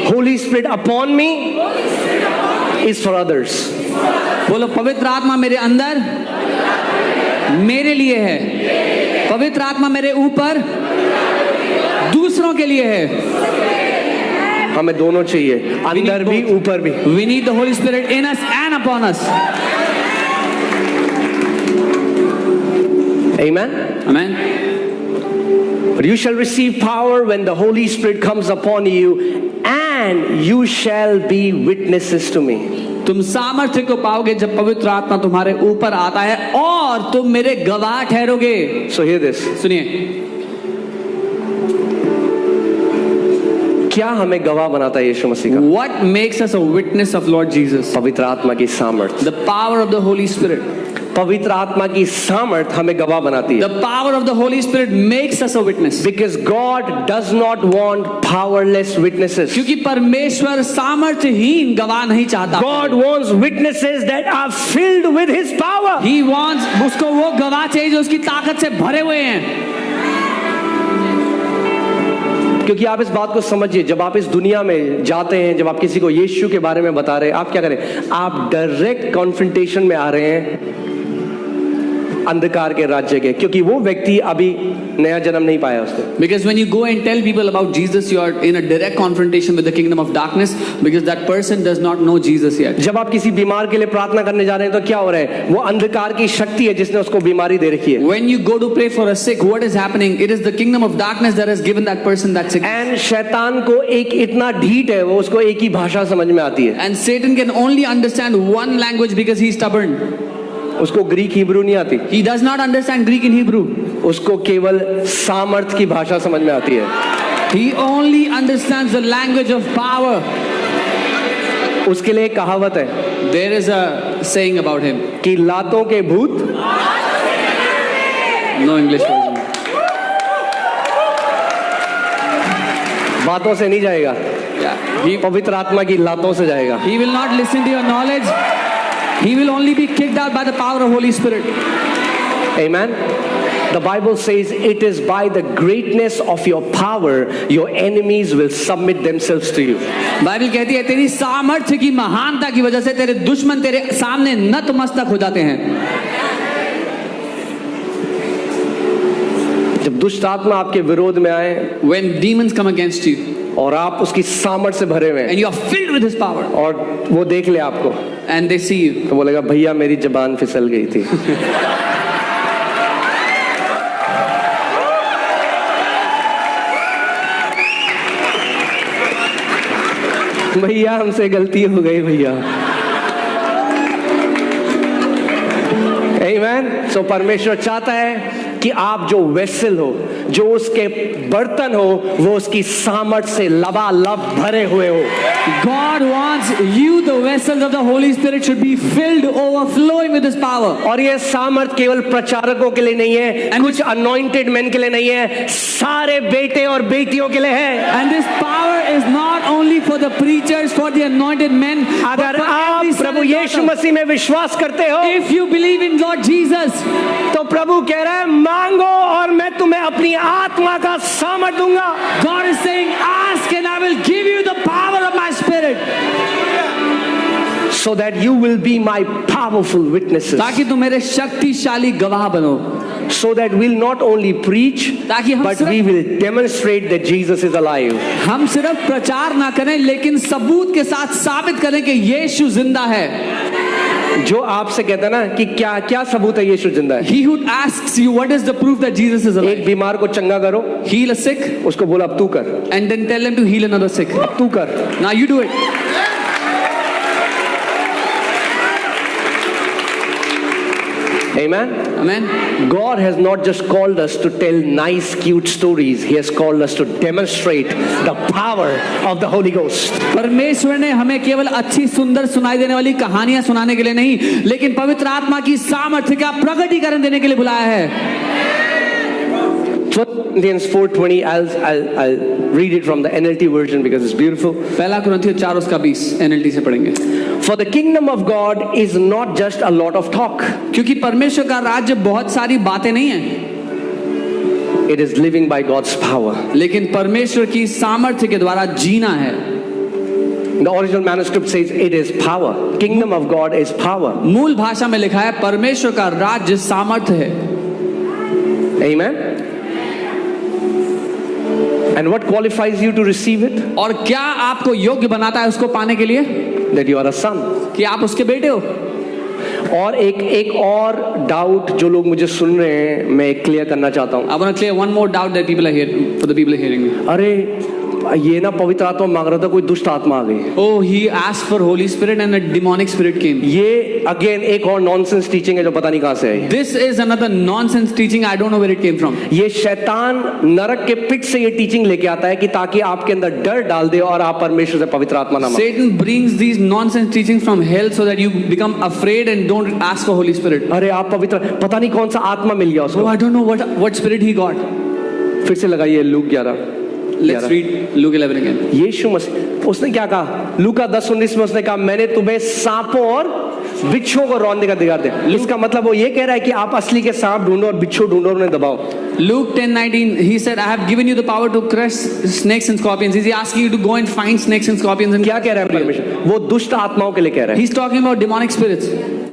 Holy Spirit upon me is for others. बोलो पवित्र आत्मा मेरे अंदर मेरे लिए है, पवित्र आत्मा मेरे ऊपर दूसरों के लिए है। हमें दोनों चाहिए, अंदर भी ऊपर भी। We need the Holy Spirit in us and upon us. Amen. Amen. But you shall receive power when the Holy Spirit comes upon you, and you shall be witnesses to me. तुम सामर्थ्य को पाओगे जब पवित्र आत्मा तुम्हारे ऊपर आता है और तुम मेरे गवाह ठहरोगे। So hear this. सुनिए, क्या हमें गवाह बनाता है यीशु मसीह का? what makes us a witness of Lord Jesus? पवित्र आत्मा की सामर्थ। The power of the Holy Spirit. पवित्र आत्मा की सामर्थ हमें गवाह बनाती है। The power of the Holy Spirit makes us a witness. Because God does not want powerless witnesses. क्योंकि परमेश्वर सामर्थ्यहीन गवाह नहीं चाहता। God wants witnesses that are filled with His power. He wants, उसको वो गवाह चाहिए जो उसकी ताकत से भरे हुए हैं। क्योंकि आप इस बात को समझिए, जब आप इस दुनिया में जाते हैं, जब आप किसी को यीशु के बारे में बता रहे हैं, आप क्या करें? आप डायरेक्ट कॉन्फ्रंटेशन में आ रहे हैं अंधकार के राज्य के, क्योंकि वो व्यक्ति अभी नया जन्म नहीं पाया उसने। Because when you go and tell people about Jesus, you are in a direct confrontation with the kingdom of darkness, because that person does not know Jesus yet. जब आप किसी बीमार के लिए प्रार्थना करने जा रहे हैं तो क्या हो रहा है? वो अंधकार की शक्ति है जिसने उसको बीमारी दे रखी है। When you go to pray for a sick, what is happening? It is the kingdom of darkness that has given that person that sickness. And शैतान को एक इतना ढीठ है, वो उसको एक ही भाषा समझ में आती है। And Satan can only understand one language because he is stubborn. उसको ग्रीक हिब्रू नहीं आती। He does not understand Greek and Hebrew. उसको केवल सामर्थ की भाषा समझ में आती है। He only understands the language of power. उसके लिए एक कहावत है, There is a saying about him. कि लातों के भूत, No English version. बातों से नहीं जाएगा, Yeah. पवित्र आत्मा की लातों से जाएगा। He will not listen to your knowledge. He will only be kicked out by the power of Holy Spirit. Amen. The Bible says it is by the greatness of your power your enemies will submit themselves to you. Bible कहती है तेरी सामर्थ्य की महानता की वजह से तेरे दुश्मन तेरे सामने नतमस्तक हो जाते हैं। जब दुष्ट आत्मा आपके विरोध में आए When demons come against you और आप उसकी सामर्थ्य से भरे हुए हैं and you are filled with His power, और वो देख ले आपको, and they see you, तो बोलेगा भैया मेरी जबान फिसल गई थी। भैया हमसे गलती हो गई भैया। Amen. So परमेश्वर चाहता है कि आप जो वेसल हो, जो उसके बर्तन हो, वो उसकी सामर्थ से लबालब भरे हुए हो। God wants you, the vessels of the Holy Spirit, should be filled, overflowing with His power. और ये सामर्थ केवल प्रचारकों के लिए नहीं है, कुछ अनॉइंटेड मैन के लिए नहीं है, सारे बेटे और बेटियों के लिए है। And this power is not only for the preachers, for the anointed men. अगर आप प्रभु यीशु मसीह में विश्वास करते हो, If you believe in Lord Jesus, तो प्रभु कह रहा है मांगो और मैं तुम्हें अपनी आत्मा का सामर्थ दूंगा। God is saying, ask and I will give you the power of my Spirit. So that you will be my powerful witnesses. ताकि तुम मेरे शक्तिशाली गवाह बनो। So that we'll not only preach, ताकि हम but we will demonstrate that Jesus is alive. हम सिर्फ प्रचार ना करें, लेकिन सबूत के साथ साबित करें कि यीशु जिंदा है। जो आपसे कहता है ना कि क्या क्या सबूत है यीशु जिंदा है? He who asks you what is the proof that Jesus is alive? एक बीमार को चंगा करो, Heal a sick, उसको बोला अब तू कर, and then tell him to heal another sick. अब तू कर। Now you do it. Amen. Amen. God has not just called us to tell nice, cute stories. He has called us to demonstrate the power of the Holy Ghost. परमेश्वर ने हमें केवल अच्छी सुंदर सुनाई देने वाली कहानियां सुनाने के लिए नहीं, लेकिन पवित्र आत्मा की सामर्थ्य का प्रकटीकरण देने के लिए बुलाया है। 1 Corinthians 4:20. I'll read it from the NLT version because it's beautiful. पहला कुरिन्थियों 4:20 NLT से पढ़ेंगे। For the kingdom of God is not just a lot of talk. क्योंकि परमेश्वर का राज्य बहुत सारी बातें नहीं है, It is living by God's power. लेकिन परमेश्वर की सामर्थ्य के द्वारा जीना है। The original manuscript says it is power. Kingdom of God is power. मूल भाषा में लिखा है परमेश्वर का राज्य सामर्थ्य है। Amen. And what qualifies you to receive it? और क्या आपको योग्य बनाता है उसको पाने के लिए? That you are a son. कि आप उसके बेटे हो। और एक और डाउट जो लोग मुझे सुन रहे हैं मैं क्लियर करना चाहता हूँ। I want to clear one more doubt that people are here for the people hearing me. अरे ये ना पवित्र आत्मा मांग रहा था, कोई दुष्ट आत्मा आ गई। Oh, he asked for Holy Spirit and a demonic spirit came. ये अगेन एक और नॉनसेंस टीचिंग है जो पता नहीं कहाँ से आई। This is another nonsense teaching. I don't know where it came from. ये शैतान नरक के पिट से ये टीचिंग लेके आता है कि ताकि आपके अंदर डर डाल दे और आप परमेश्वर से पवित्र आत्मा ना मांगे। Satan brings these nonsense teachings from hell so that you become afraid and don't ask for Holy Spirit. अरे आप पवित्र, पता नहीं कौन सा आत्मा मिल गया Oh, उसको। I don't know what spirit he got. फिर से लगाइए look 11। Let's read Luke 11 again. यीशु मसीह उसने क्या कहा? लूका 10:19 में उसने कहा मैंने तुम्हें सांपों और बिच्छुओं को रौंदने का अधिकार दिया। इसका मतलब वो ये कह रहा है कि आप असली के सांप ढूंढो और बिच्छू ढूंढो और उन्हें दबाओ। Luke 10:19, he said, I have given you the power to crush snakes and scorpions. Is he asking you to go and find snakes and scorpions? And क्या कह रहा है परमेश्वर? वो दुष्ट आत्माओं के लिए कह रहा है। He's talking about demonic spirits.